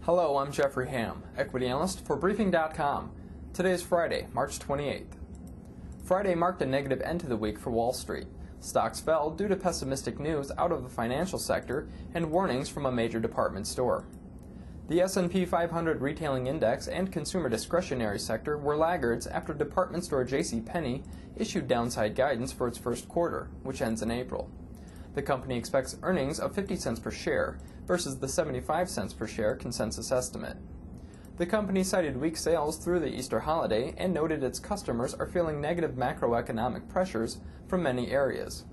Hello, I'm Jeffrey Ham, equity analyst for Briefing.com. Today is Friday, March 28th. Friday marked a negative end to the week for Wall Street. Stocks fell due to pessimistic news out of the financial sector and warnings from a major department store. The S&P 500 retailing index and consumer discretionary sector were laggards after department store JCPenney issued downside guidance for its first quarter, which ends in April. The company expects earnings of 50 cents per share versus the 75 cents per share consensus estimate. The company cited weak sales through the Easter holiday and noted its customers are feeling negative macroeconomic pressures from many areas.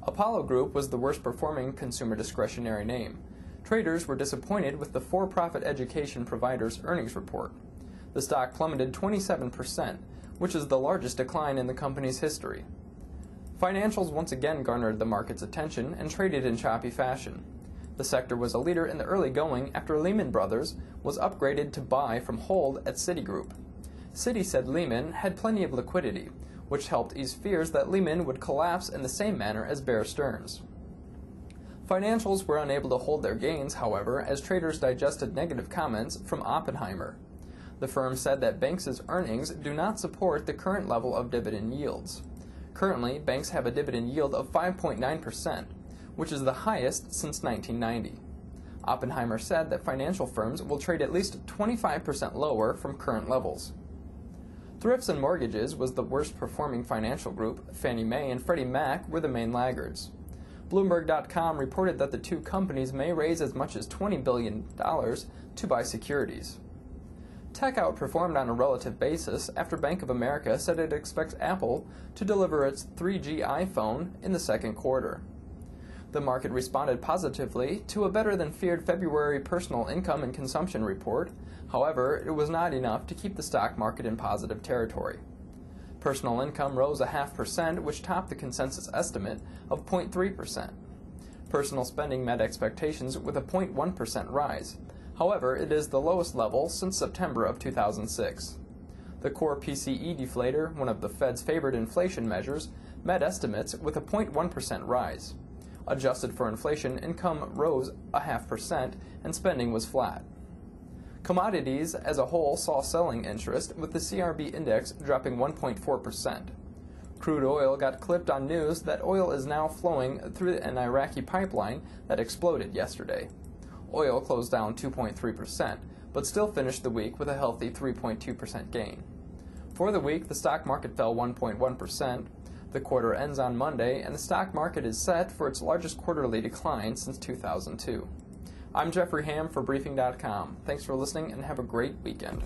Apollo Group was the worst performing consumer discretionary name. Traders were disappointed with the for-profit education provider's earnings report. The stock plummeted 27%, which is the largest decline in the company's history. Financials once again garnered the market's attention and traded in choppy fashion. The sector was a leader in the early going after Lehman Brothers was upgraded to buy from hold at Citigroup. Citi said Lehman had plenty of liquidity, which helped ease fears that Lehman would collapse in the same manner as Bear Stearns. Financials were unable to hold their gains, however, as traders digested negative comments from Oppenheimer. The firm said that Banks' earnings do not support the current level of dividend yields. Currently, banks have a dividend yield of 5.9%, which is the highest since 1990. Oppenheimer said that financial firms will trade at least 25% lower from current levels. Thrifts and Mortgages was the worst performing financial group. Fannie Mae and Freddie Mac were the main laggards. Bloomberg.com reported that the two companies may raise as much as $20 billion to buy securities. Tech outperformed on a relative basis after Bank of America said it expects Apple to deliver its 3G iPhone in the second quarter. The market responded positively to a better-than-feared February personal income and consumption report. However, it was not enough to keep the stock market in positive territory. Personal income rose 0.5%, which topped the consensus estimate of 0.3%. Personal spending met expectations with a 0.1% rise. However, it is the lowest level since September of 2006. The core PCE deflator, one of the Fed's favored inflation measures, met estimates with a 0.1% rise. Adjusted for inflation, income rose 0.5% and spending was flat. Commodities as a whole saw selling interest, with the CRB index dropping 1.4%. Crude oil got clipped on news that oil is now flowing through an Iraqi pipeline that exploded yesterday. Oil closed down 2.3%, but still finished the week with a healthy 3.2% gain. For the week, the stock market fell 1.1%. The quarter ends on Monday, and the stock market is set for its largest quarterly decline since 2002. I'm Jeffrey Ham for Briefing.com. Thanks for listening and have a great weekend.